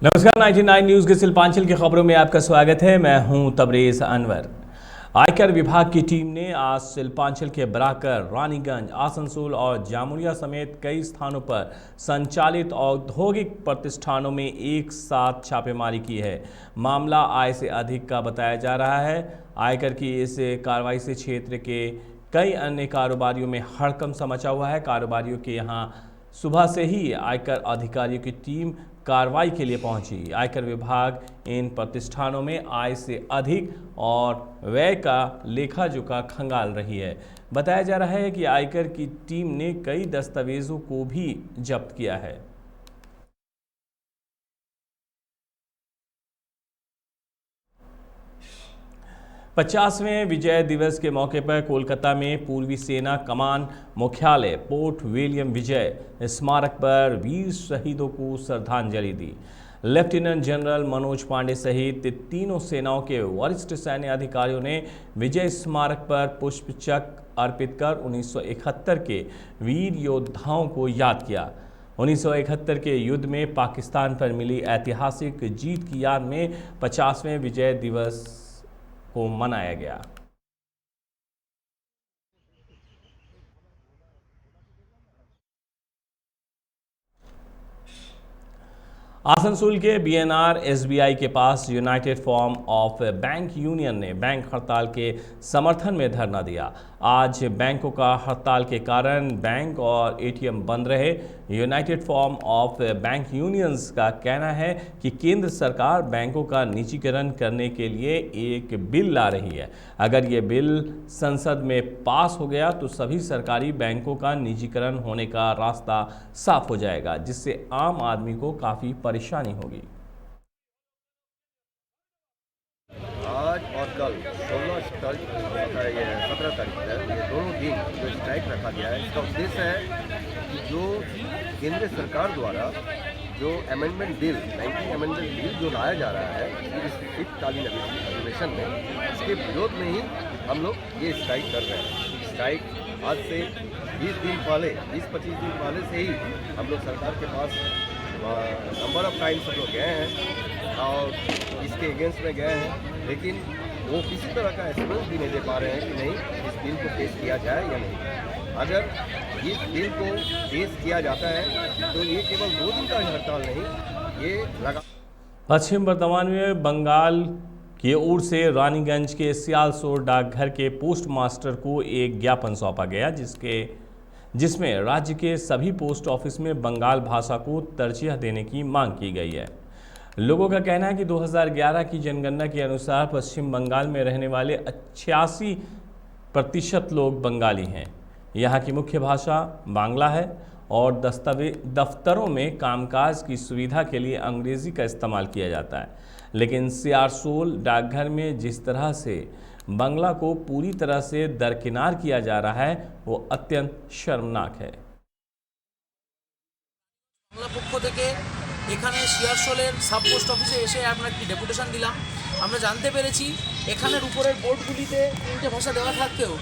नमस्कार 99 न्यूज़ के शिल्पांचल की खबरों में आपका स्वागत है। मैं हूं तबरेज अनवर। आयकर विभाग की टीम ने आज शिल्पांचल के बराकर, रानीगंज, आसनसोल और जामुरिया समेत कई स्थानों पर संचालित औद्योगिक प्रतिष्ठानों में एक साथ छापेमारी की है। मामला आय से अधिक का बताया जा रहा है। आयकर की इस कार्रवाई से क्षेत्र के कई अन्य कारोबारियों में हड़कंप मचा हुआ है। कारोबारियों के यहाँ सुबह से ही आयकर अधिकारियों की टीम कार्रवाई के लिए पहुंची। आयकर विभाग इन प्रतिष्ठानों में आय से अधिक और व्यय का लेखा जोखा खंगाल रही है। बताया जा रहा है कि आयकर की टीम ने कई दस्तावेजों को भी जब्त किया है। पचासवें विजय दिवस के मौके पर कोलकाता में पूर्वी सेना कमान मुख्यालय पोर्ट विलियम विजय स्मारक पर वीर शहीदों को श्रद्धांजलि दी। लेफ्टिनेंट जनरल मनोज पांडे सहित तीनों सेनाओं के वरिष्ठ सैन्य अधिकारियों ने विजय स्मारक पर पुष्पचक्र अर्पित कर 1971 के वीर योद्धाओं को याद किया। 1971 के युद्ध में पाकिस्तान पर मिली ऐतिहासिक जीत की याद में 50वें विजय दिवस को मनाया गया। आसनसोल के बीएनआर एसबीआई के पास united form of bank union ने बैंक हड़ताल के समर्थन में धरना दिया। आज बैंकों का हड़ताल के कारण बैंक और एटीएम बंद रहे। United form of bank unions का कहना है कि केंद्र सरकार बैंकों का निजीकरण करने के लिए एक बिल ला रही है। अगर ये बिल संसद में पास हो गया तो सभी सरकारी बैंकों का निजीकरण होने का रास्ता साफ हो जाएगा, जिससे आम आदमी को काफ़ी परेशानी होगी। आज और कल 17 तारीख तक ये दोनों दिन जो स्ट्राइक रखा गया है, इसका उद्देश्य है कि जो केंद्र सरकार द्वारा जो अमेंडमेंट बिल 19 अमेंडमेंट बिल जो लाया जा रहा है इस शीतकालीन अधिवेशन में, इसके विरोध में ही हम लोग ये स्ट्राइक कर रहे हैं। स्ट्राइक आज से 20-25 दिन पहले से ही हम लोग सरकार के पास नंबर ऑफ टाइम्स हम लोग गए हैं और इसके अगेंस्ट में गए हैं, लेकिन वो किसी तरह का एश्योरेंस भी नहीं दे पा रहे हैं कि नहीं इस बिल को पेश किया जाए या नहीं। अगर इस बिल को पेश किया जाता है तो ये केवल 2 दिन का हड़ताल नहीं, ये लगा। पश्चिम बर्धमान में बंगाल की ओर से रानीगंज के सियालसोर डाकघर के पोस्ट मास्टर को एक ज्ञापन सौंपा गया, जिसमें राज्य के सभी पोस्ट ऑफिस में बंगाल भाषा को तरजीह देने की मांग की गई है। लोगों का कहना है कि 2011 की जनगणना के अनुसार पश्चिम बंगाल में रहने वाले 88% लोग बंगाली हैं। यहाँ की मुख्य भाषा बांग्ला है और दफ्तरों में कामकाज की सुविधा के लिए अंग्रेज़ी का इस्तेमाल किया जाता है। लेकिन सियालसोर डाकघर में जिस तरह से बांग्ला को पूरी तरह से दरकिनार किया जा रहा है वो अत्यंत शर्मनाक है। পক্ষ থেকে এখানে সিয়ারসোলের সাব পোস্ট অফিসে এসে আমরা একটি ডেপুটেশন দিলাম। আমরা জানতে পেরেছি এখানের উপরের বোর্ডগুলিতে 3টে ভাষা দেওয়া থাকতেও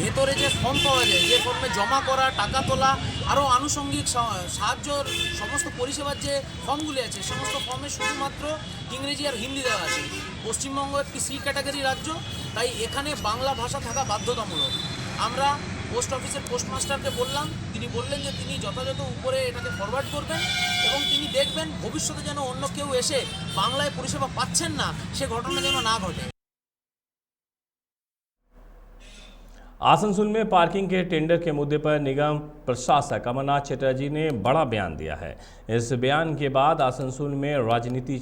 ভেতরে যে ফর্ম পাওয়া যায়, যে ফর্মে জমা করা, টাকা তোলা, আরও আনুষঙ্গিক সাহায্যর সমস্ত পরিষেবার যে ফর্মগুলি আছে, সমস্ত ফর্মে শুধুমাত্র ইংরেজি আর হিন্দি দেওয়া আছে। পশ্চিমবঙ্গ একটি সি ক্যাটাগরি রাজ্য, তাই এখানে বাংলা ভাষা থাকা বাধ্যতামূলক। আমরা পোস্ট অফিসের পোস্টমাস্টারকে বললাম, তিনি বললেন যে তিনি যথাযথ উপরে এটাকে ফরওয়ার্ড করবেন এবং তিনি দেখবেন ভবিষ্যতে যেন অন্য কেউ এসে বাংলায় পরিষেবা পাচ্ছেন না সে ঘটনা যেন না ঘটে। आसनसोल में पार्किंग के टेंडर के मुद्दे पर निगम प्रशासक अमरनाथ चटर्जी ने बड़ा बयान दिया है। इस बयान के बाद आसनसोल में राजनीति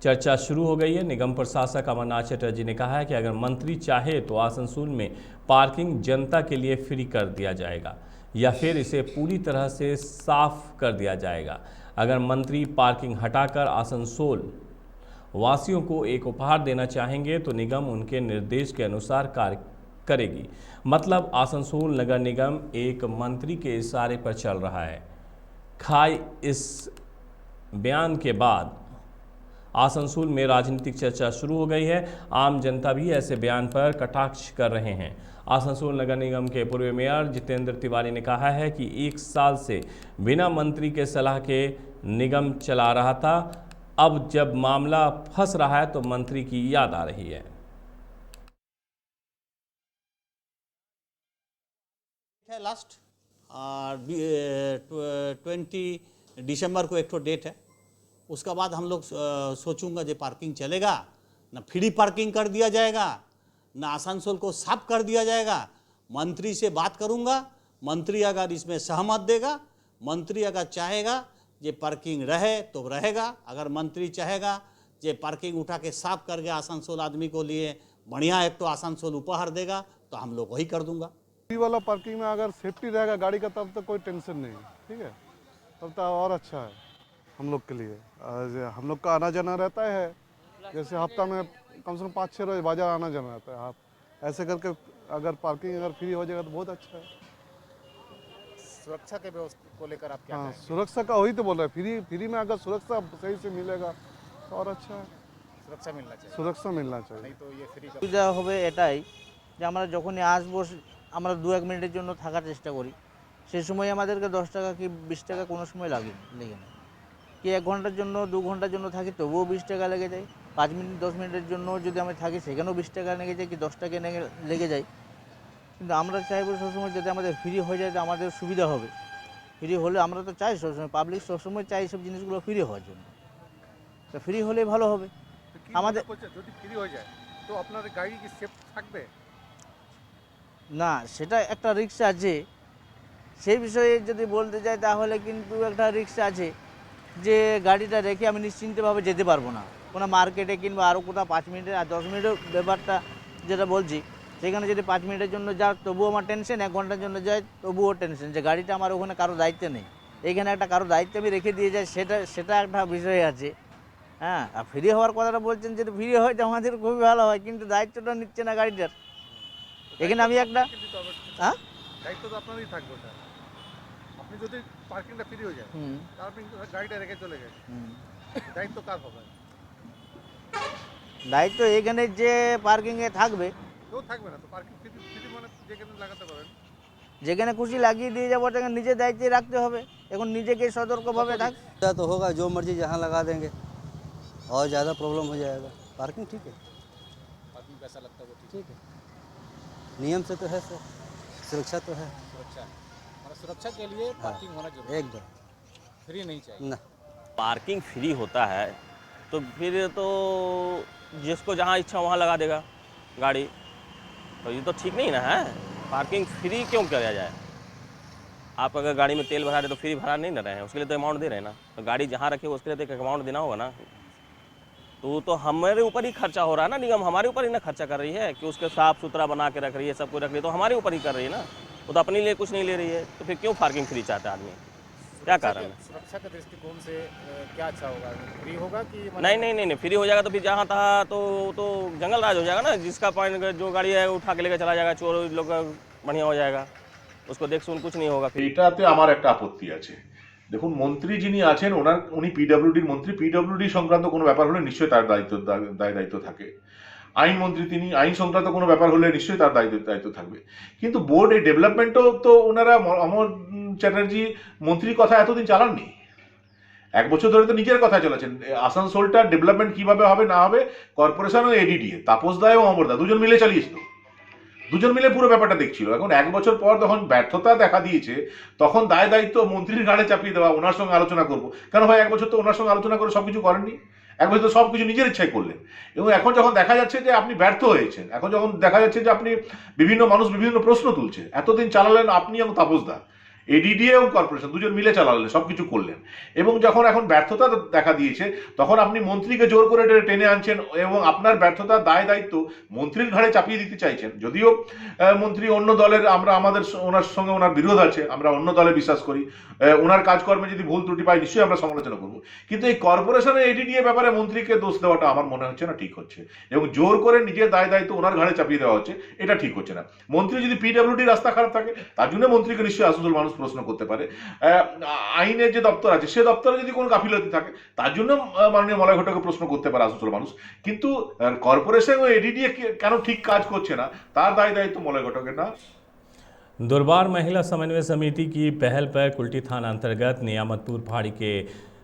चर्चा शुरू हो गई है। निगम प्रशासक अमरनाथ चटर्जी ने कहा है कि अगर मंत्री चाहे तो आसनसोल में पार्किंग जनता के लिए फ्री कर दिया जाएगा या फिर इसे पूरी तरह से साफ कर दिया जाएगा। अगर मंत्री पार्किंग हटाकर आसनसोल वासियों को एक उपहार देना चाहेंगे तो निगम उनके निर्देश के अनुसार कार्य करेगी। मतलब आसनसोल नगर निगम एक मंत्री के इशारे पर चल रहा है। खाई इस बयान के बाद आसनसोल में राजनीतिक चर्चा शुरू हो गई है। आम जनता भी ऐसे बयान पर कटाक्ष कर रहे हैं। आसनसोल नगर निगम के पूर्व मेयर जितेंद्र तिवारी ने कहा है कि 1 साल से बिना मंत्री के सलाह के निगम चला रहा था। अब जब मामला फंस रहा है तो मंत्री की याद आ रही है। लास्ट 20 दिसंबर को एक तो डेट है। उसका बाद हम लोग सोचूंगा जो पार्किंग चलेगा ना, फ्री पार्किंग कर दिया जाएगा ना, आसनसोल को साफ कर दिया जाएगा। मंत्री से बात करूंगा, मंत्री अगर इसमें सहमत देगा, मंत्री अगर चाहेगा ये पार्किंग रहे तो रहेगा, अगर मंत्री चाहेगा ये पार्किंग उठा के साफ करके आसनसोल आदमी को लिए बढ़िया एक तो आसनसोल उपहार देगा तो हम लोग वही कर दूंगा। फ्री वाला पार्किंग में अगर सेफ्टी रहेगा गाड़ी का तब तक कोई टेंशन नहीं है, ठीक है, तब तो और अच्छा है हम लोग के लिए। हम लोग का आना जाना रहता है, जैसे हफ्ता में कम से कम 5-6 रोज बाजार आना जाना रहता है। आप ऐसे करके अगर पार्किंग अगर फ्री हो जाएगा तो बहुत अच्छा है। सुरक्षा के व्यवस्था को लेकर आप क्या हाँ, कहेंगे? सुरक्षा का वही तो बोल रहे हैं, फ्री में अगर सुरक्षा सही से मिलेगा तो और अच्छा है। सुरक्षा मिलना चाहिए, सुरक्षा मिलना चाहिए। नहीं तो ये फ्री का সুবিধা হবে এটাই যে আমরা যখনই আসবো আমরা 2-1 মিনিটের জন্য থাকার চেষ্টা করি, সেই সময় আমাদেরকে 10 টাকা কি 20 টাকা কোনো সময় লেগে না, কি 1 ঘন্টার জন্য 2 ঘন্টার জন্য থাকি তবুও 20 টাকা লেগে যায়। 5 মিনিট 10 মিনিটের জন্য যদি আমি থাকি সেখানেও 20 টাকা লেগে যায়, কি 10 টাকা লেগে যায়। কিন্তু আমরা চাইবো সবসময় যাতে আমাদের ফ্রি হয়ে যায় তো আমাদের সুবিধা হবে। ফ্রি হলে আমরা তো চাই সবসময়, পাবলিক সবসময় চাই সব জিনিসগুলো ফ্রি হওয়ার জন্য, তো ফ্রি হলেই ভালো হবে। আমাদের যদি ফ্রি হয়ে যায় তো আপনার গাড়ি কি সেফ থাকবে? না, সেটা একটা রিস্ক আছে, সেই বিষয়ে যদি বলতে যাই তাহলে কিন্তু একটা রিস্ক আছে যে গাড়িটা রেখে আমি নিশ্চিন্তভাবে যেতে পারবো না কোনো মার্কেটে কিংবা আরও কোথাও 5 মিনিটের আর 10 মিনিটের ব্যাপারটা যেটা বলছি, সেখানে যদি 5 মিনিটের জন্য যা তবুও আমার টেনশন, 1 ঘন্টার জন্য যায় তবুও টেনশন যে গাড়িটা আমার ওখানে কারো দায়িত্ব নেই, এইখানে একটা কারো দায়িত্ব আমি রেখে দিয়ে যাই, সেটা একটা বিষয় আছে। হ্যাঁ, আর ফ্রি হওয়ার কথাটা বলছেন, যদি ফ্রি হয় তো আমাদের খুবই ভালো হয়, কিন্তু দায়িত্বটা নিচ্ছে না গাড়িটার। এখানে আমি একটা হ্যাঁ দায়িত্ব তো আপনারই থাকবে ওটা। আপনি যদি পার্কিংটা ফ্রি হয়ে যায় তাহলে আপনি গাড়িটা রেখে চলে গেছেন, দায়িত্ব কার হবে? দায়িত্ব এখানে যে পার্কিংয়ে থাকবে কেউ থাকবে না তো, পার্কিং ফ্রি মানে যেখানে লাগাতে পারেন, যেখানে খুশি লাগিয়ে দিয়ে যাবো, ওটাকে নিজের দায়িত্বে রাখতে হবে। এখন নিজেকে সতর্কভাবে থাক। तो होगा जो मर्जी जहाँ लगा देंगे और ज़्यादा प्रॉब्लम हो जाएगा। पार्किंग ठीक है, पार्किंग कैसा लगता है वो ठीक है, नियम से तो है सर, सुरक्षा तो है सुरक्षा है, मतलब सुरक्षा के लिए पार्किंग होना जरूरी है, एकदम। फ्री नहीं चाहिए। ना पार्किंग फ्री होता है तो फिर तो जिसको जहाँ इच्छा वहाँ लगा देगा गाड़ी, तो ये तो ठीक नहीं ना है। पार्किंग फ्री क्यों किया जाए? आप अगर गाड़ी में तेल भरा रहे तो फ्री भरा नहीं ना रहे हैं, उसके लिए तो अमाउंट दे रहे हैं ना, तो गाड़ी जहाँ रखे उसके लिए तो एक अमाउंट देना होगा ना। तो वो तो हमारे ऊपर ही खर्चा हो रहा है ना, निगम हमारे ऊपर ही ना खर्चा कर रही है कि उसके साफ़ सुथरा बना के रख रही है, सब कुछ रख रही है, तो हमारे ऊपर ही कर रही है ना, वो तो अपने लिए कुछ नहीं ले रही है, तो फिर क्यों पार्किंग फ्री चाहता है आदमी? क्या कारण है? सुरक्षा के दृष्टिकोण से क्या अच्छा होगा, फ्री होगा कि नहीं नहीं नहीं नहीं, फ्री हो जाएगा तो फिर जहाँ तहाँ तो जंगल राज हो जाएगा ना, जिसका पॉइंट जो गाड़ी है उठा के लेकर चला जाएगा, चोर लोग बढ़िया हो जाएगा, उसको देख सुन कुछ नहीं होगा। এটাতে আমার একটা আপত্তি আছে। দেখুন, মন্ত্রী যিনি আছেন উনি পিডব্লিউডির মন্ত্রী, পিডব্লিউডি সংক্রান্ত কোনো ব্যাপার হলে নিশ্চয়ই তার দায়িত্ব থাকে। আইন মন্ত্রী, তিনি আইন সংক্রান্ত কোনো ব্যাপার হলে নিশ্চয়ই তার দায়িত্ব থাকবে। কিন্তু বোর্ড এই ডেভেলপমেন্টও তো ওনারা, অমর চ্যাটার্জি মন্ত্রীর কথা এতদিন চালাননি, 1 বছর ধরে তো নিজের কথা চালাচ্ছেন। আসানসোলটা ডেভেলপমেন্ট কিভাবে হবে না হবে, কর্পোরেশন ও এডিডিএ, তাপস দা এবং অমর দা দুজন মিলে চালিয়েছিল, দুজন মিলে পুরো ব্যাপারটা দেখছিল। এখন 1 বছর পর যখন ব্যর্থতা দেখা দিয়েছে, তখন দায়িত্ব মন্ত্রীর ঘাড়ে চাপিয়ে দেওয়া, ওনার সঙ্গে আলোচনা করবো। কেন ভাই, 1 বছর তো ওনার সঙ্গে আলোচনা করে সবকিছু করেননি, 1 বছর তো সবকিছু নিজের ইচ্ছায় করলেন। এবং এখন যখন দেখা যাচ্ছে যে আপনি ব্যর্থ হয়েছেন, এখন যখন দেখা যাচ্ছে যে আপনি বিভিন্ন মানুষ বিভিন্ন প্রশ্ন তুলছে, এতদিন চালালেন আপনি এবং তাপস দা, এডিডিএ এবং কর্পোরেশন দুজন মিলে চালালেন, সবকিছু করলেন, এবং যখন এখন ব্যর্থতা দেখা দিয়েছে তখন আপনি মন্ত্রীকে জোর করে টেনে আনছেন এবং আপনার ব্যর্থতার দায়িত্ব মন্ত্রীর ঘাড়ে চাপিয়ে দিতে চাইছেন। যদিও মন্ত্রী অন্য দলের, আমাদের ওনার সঙ্গে ওনার বিরোধ আছে, আমরা অন্য দলে বিশ্বাস করি, ওনার কাজকর্মে যদি ভুল ত্রুটি পাই নিশ্চয়ই আমরা সমালোচনা করব, কিন্তু এই কর্পোরেশনের এডিডিএ ব্যাপারে মন্ত্রীকে দোষ দেওয়াটা আমার মনে হচ্ছে না ঠিক হচ্ছে, এবং জোর করে নিজের দায়িত্ব ওনার ঘাড়ে চাপিয়ে দেওয়া হচ্ছে, এটা ঠিক হচ্ছে না। মন্ত্রী যদি পিডব্লিউডি রাস্তা খারাপ থাকে তার জন্য মন্ত্রীকে নিশ্চয়ই আসানসোল মানুষ প্রশ্ন করতে পারে। আইনের যে দপ্তর আছে সে দপ্তরে যদি কোনো গাফিলতি থাকে তার জন্য মাননীয় মলয় ঘটককে প্রশ্ন করতে পারে আসানসোল মানুষ, কিন্তু কর্পোরেশন ও এডিডিএ কেন ঠিক কাজ করছে না তার দায়িত্ব মলয় ঘটকের না। दुर्बार महिला समन्वय समिति की पहल पर कुल्टी थाना अंतर्गत नियामतपुर पहाड़ी के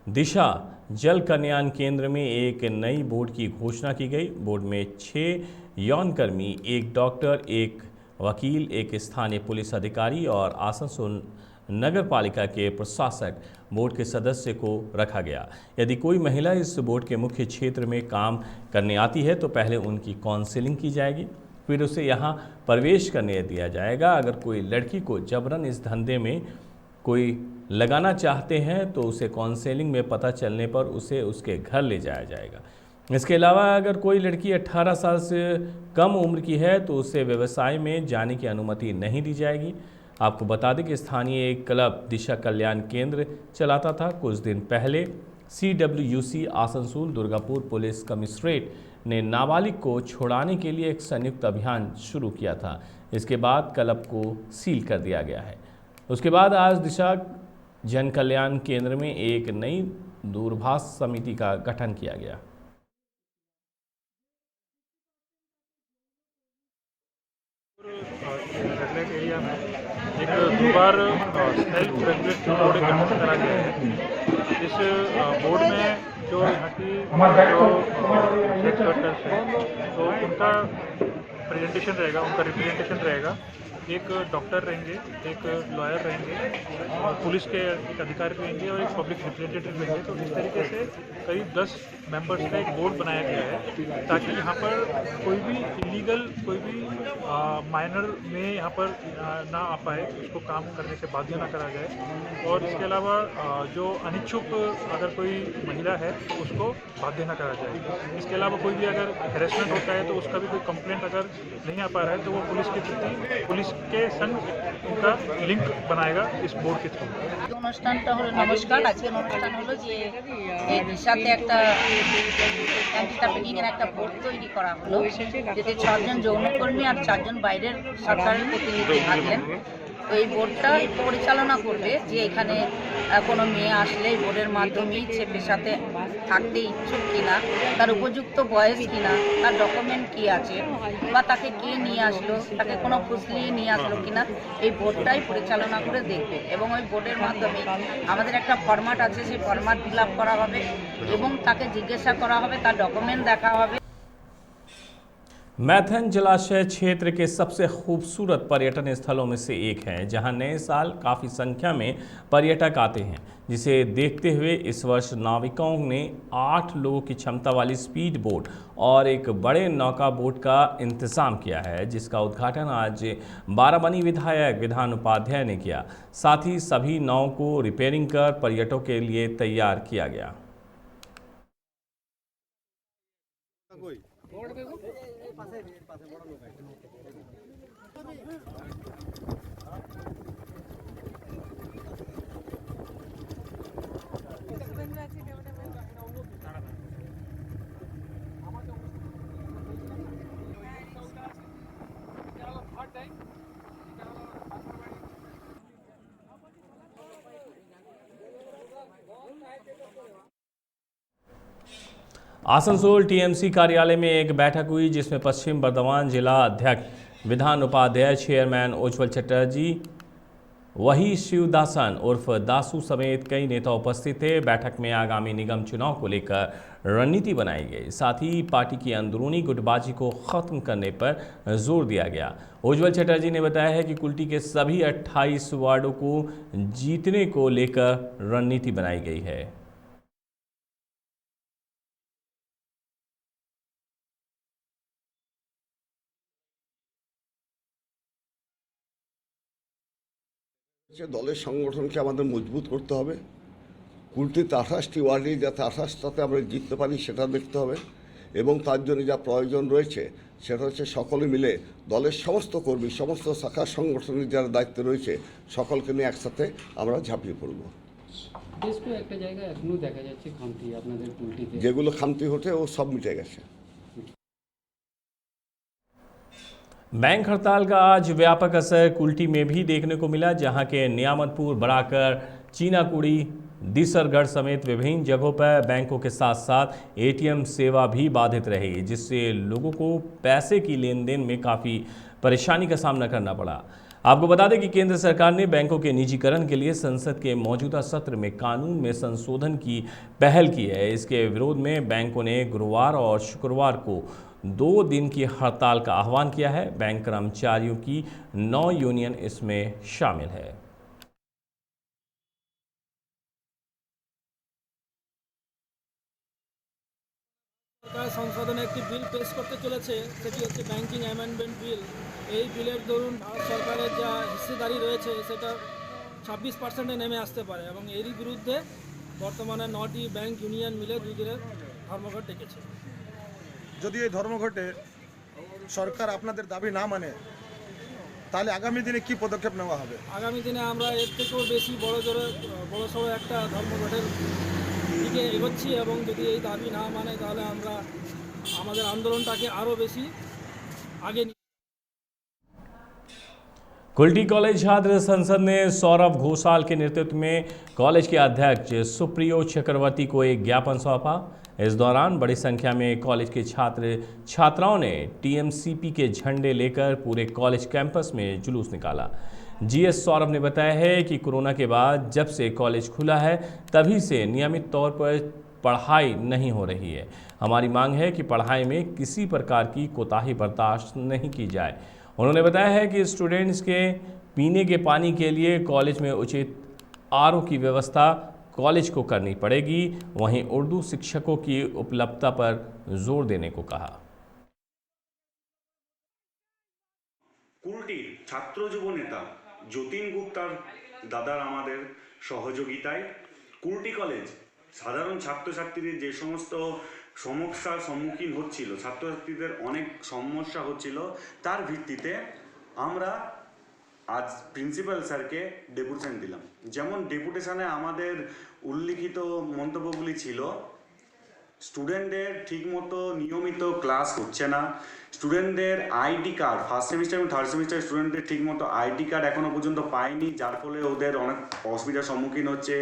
दिशा जल कल्याण केंद्र में एक नई बोर्ड की घोषणा की गई। बोर्ड में 6 यौनकर्मी, 1 डॉक्टर, 1 वकील, 1 स्थानीय पुलिस अधिकारी और आसनसोल नगर पालिका के प्रशासक बोर्ड के सदस्य को रखा गया। यदि कोई महिला इस बोर्ड के मुख्य क्षेत्र में काम करने आती है तो पहले उनकी काउंसलिंग की जाएगी, फिर उसे यहाँ प्रवेश करने दिया जाएगा। अगर कोई लड़की को जबरन इस धंधे में कोई लगाना चाहते हैं तो उसे काउंसलिंग में पता चलने पर उसे उसके घर ले जाया जाएगा। इसके अलावा अगर कोई लड़की 18 साल से कम उम्र की है तो उसे व्यवसाय में जाने की अनुमति नहीं दी जाएगी। आपको बता दें कि स्थानीय एक क्लब दिशा कल्याण केंद्र चलाता था। कुछ दिन पहले CWUC Asansol Durgapur police commissionerate ने नाबालिग को छुड़ाने के लिए एक संयुक्त अभियान शुरू किया था। इसके बाद क्लब को सील कर दिया गया है। उसके बाद आज दिशा जन कल्याण केंद्र में एक नई दूरभाष समिति का गठन किया गया। रेगुलेट एरिया में एक दोबार सेल्फ रेगुलेटरी बोर्ड गठन करा गया है। इस बोर्ड में जो यहाँ की जो सेक्स वर्कर्स हैं तो उनका प्रेजेंटेशन रहेगा, उनका रिप्रेजेंटेशन रहेगा। एक डॉक्टर रहेंगे, एक लॉयर रहेंगे और पुलिस के एक अधिकारी रहेंगे और एक पब्लिक रिप्रेजेंटेटिव रहेंगे। तो इस तरीके से करीब 10 मेंबर्स का एक बोर्ड बनाया गया है ताकि यहाँ पर कोई भी इलीगल, कोई भी माइनर में यहाँ पर ना आ पाए, उसको काम करने से बाध्य ना करा जाए। और इसके अलावा जो अनिच्छुक अगर कोई महिला है तो उसको बाध्य ना करा जाए। इसके अलावा कोई भी अगर हैरेसमेंट होता है तो उसका भी कोई कंप्लेंट अगर नहीं आ पा रहा है तो वो पुलिस के प्रति, पुलिस के संग उनका लिंक बनाएगा इस बोर्ड के थ्रू। অনুষ্ঠানটা হলো, নমস্কার, আজকের অনুষ্ঠান হলো যে এই দিশাতে একটা অ্যান্টি ট্রাফিকিং এর একটা বোর্ড তৈরি করা হলো, যেতে 6 জন যৌনকর্মী আর 4 জন বাইরের সরকারের প্রতিনিধি থাকবেন। তো এই বোর্ডটা পরিচালনা করবে যে এখানে কোনো মেয়ে আসলে এই বোর্ডের মাধ্যমেই সে পেশাতে থাকতে ইচ্ছুক কিনা, তার উপযুক্ত বয়স কিনা, তার ডকুমেন্ট কি আছে বা তাকে কে নিয়ে আসলো, তাকে কোনো ফুসলিয়ে নিয়ে আসলো কিনা, এই বোর্ডটাই পরিচালনা করে দেখবে। এবং ওই বোর্ডের মাধ্যমে আমাদের একটা ফরম্যাট আছে, সেই ফরম্যাট ফিল আপ করা হবে এবং তাকে জিজ্ঞাসা করা হবে, তার ডকুমেন্ট দেখা হবে। मैथन जलाशय क्षेत्र के सबसे खूबसूरत पर्यटन स्थलों में से एक है, जहां नए साल काफ़ी संख्या में पर्यटक आते हैं, जिसे देखते हुए इस वर्ष नाविकों ने 8 लोगों की क्षमता वाली स्पीड बोट और एक बड़े नौका बोट का इंतज़ाम किया है, जिसका उद्घाटन आज बाराबनी विधायक विधान उपाध्याय ने किया। साथ ही सभी नावों को रिपेयरिंग कर पर्यटकों के लिए तैयार किया गया। आसनसोल TMC कार्यालय में एक बैठक हुई, जिसमें पश्चिम बर्धमान जिला अध्यक्ष विधान उपाध्याय, चेयरमैन उज्ज्वल चटर्जी, वही शिवदासन उर्फ दासू समेत कई नेता उपस्थित थे। बैठक में आगामी निगम चुनाव को लेकर रणनीति बनाई गई, साथ ही पार्टी की अंदरूनी गुटबाजी को खत्म करने पर जोर दिया गया। उज्ज्वल चटर्जी ने बताया है कि कुल्टी के सभी 28 वार्डों को जीतने को लेकर रणनीति बनाई गई है। দলের সংগঠনকে আমাদের মজবুত করতে হবে। কুলটিতে 28টি ওয়ার্ডে যাতে 28টাতে আমরা জিততে পারি সেটা দেখতে হবে এবং তার জন্য যা প্রয়োজন রয়েছে সেটা হচ্ছে সকলে মিলে দলের সমস্ত কর্মী, সমস্ত শাখা সংগঠনের যারা দায়িত্ব রয়েছে সকলকে নিয়ে একসাথে আমরা ঝাঁপিয়ে পড়ব। বেশ কয়েকটা জায়গায় এখনও দেখা যাচ্ছে খামতি আপনাদের কুলটিতে, যেগুলো খামতি হতে ও সব মিটে গেছে। बैंक हड़ताल का आज व्यापक असर कुल्टी में भी देखने को मिला, जहां के नियामतपुर, बड़ाकर, चीनाकुड़ी, दीसरगढ़ समेत विभिन्न जगहों पर बैंकों के साथ साथ ATM सेवा भी बाधित रही, जिससे लोगों को पैसे की लेन देन में काफ़ी परेशानी का सामना करना पड़ा। आपको बता दें कि केंद्र सरकार ने बैंकों के निजीकरण के लिए संसद के मौजूदा सत्र में कानून में संशोधन की पहल की है। इसके विरोध में बैंकों ने गुरुवार और शुक्रवार को 2 दिन की हड़ताल का आह्वान किया है। बैंक कर्मचारियों की 9 यूनियन इसमें शामिल है। সংশোধনে একটি বিল পেশ করতে চলেছে, সেটি হচ্ছে ব্যাংকিং অ্যামেন্ডমেন্ট বিল। এই বিলের দরুন ভারত সরকারের যা হিস্সেদারি রয়েছে সেটা 26% নেমে আসতে পারে এবং এরই বিরুদ্ধে বর্তমানে 9টি ব্যাংক ইউনিয়ন মিলে 2 দিনের ধর্মঘট ডেকেছে। যদি এই ধর্মঘটে সরকার আপনাদের দাবি না মানে তাহলে আগামী দিনে কি পদক্ষেপ নেওয়া হবে? আগামী দিনে আমরা এর থেকেও বেশি বড়সড় একটা ধর্মঘটের দিকে এগোচ্ছি এবং যদি এই দাবি না মানে তাহলে আমরা আমাদের আন্দোলনটাকে আরও বেশি आगे। कुल्टी कॉलेज छात्र संसद ने सौरभ घोषाल के नेतृत्व में कॉलेज के अध्यक्ष सुप्रियो चक्रवर्ती को एक ज्ञापन सौंपा। इस दौरान बड़ी संख्या में कॉलेज के छात्र छात्राओं ने टीएमसीपी के झंडे लेकर पूरे कॉलेज कैंपस में जुलूस निकाला। जीएस सौरभ ने बताया है कि कोरोना के बाद जब से कॉलेज खुला है तभी से नियमित तौर पर पढ़ाई नहीं हो रही है। हमारी मांग है कि पढ़ाई में किसी प्रकार की कोताही बर्दाश्त नहीं की जाए। उन्होंने बताया है कि स्टूडेंट्स के पीने के पानी के लिए कॉलेज में उचित आरओ की व्यवस्था कॉलेज को करनी पड़ेगी। वहीं उर्दू शिक्षकों की उपलब्धता पर जोर देने को कहा। কুলটির ছাত্র যুব নেতা যতীন গুপ্তার দাদার আমাদের সহযোগিতায় কুলটি কলেজ সাধারণ ছাত্রছাত্রীদের যে সমস্ত সমস্যার সম্মুখীন হচ্ছিল, ছাত্রছাত্রীদের অনেক সমস্যা হচ্ছিল, তার ভিত্তিতে আমরা আজ প্রিন্সিপাল স্যারকে ডেপুটেশন দিলাম। যেমন ডেপুটেশনে আমাদের উল্লিখিত মন্তব্যগুলি ছিল, স্টুডেন্টদের ঠিকমতো নিয়মিত ক্লাস হচ্ছে না, স্টুডেন্টদের আইডি কার্ড ফার্স্ট সেমিস্টার এবং থার্ড সেমিস্টার স্টুডেন্টদের ঠিকমতো আইডি কার্ড এখনও পর্যন্ত পায়নি, যার ফলে ওদের অনেক অসুবিধার সম্মুখীন হচ্ছে।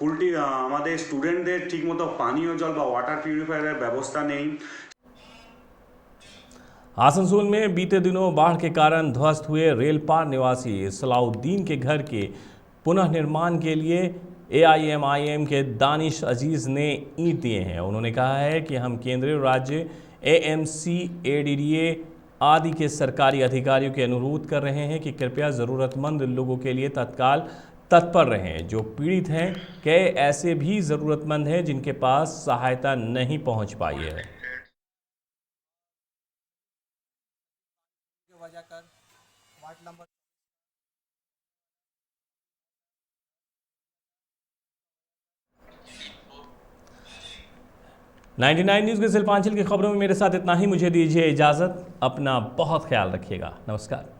কুলটি আমাদের স্টুডেন্টদের ঠিকমতো পানীয় জল বা ওয়াটার পিউরিফায়ারের ব্যবস্থা নেই। आसनसोल में बीते दिनों बाढ़ के कारण ध्वस्त हुए रेलपार निवासी सलाउद्दीन के घर के पुनः निर्माण के लिए AIMIM के दानिश अजीज़ ने ईंट दिए हैं। उन्होंने कहा है कि हम केंद्रीय राज्य AMC ADDA आदि के सरकारी अधिकारियों के अनुरोध कर रहे हैं कि कृपया ज़रूरतमंद लोगों के लिए तत्काल तत्पर रहें। जो पीड़ित हैं, कई ऐसे भी ज़रूरतमंद हैं जिनके पास सहायता नहीं पहुंच पाई है। वार्ड नंबर 99 न्यूज़ के शिल्पांचल की खबरों में मेरे साथ इतना ही। मुझे दीजिए इजाज़त। अपना बहुत ख्याल रखिएगा। नमस्कार।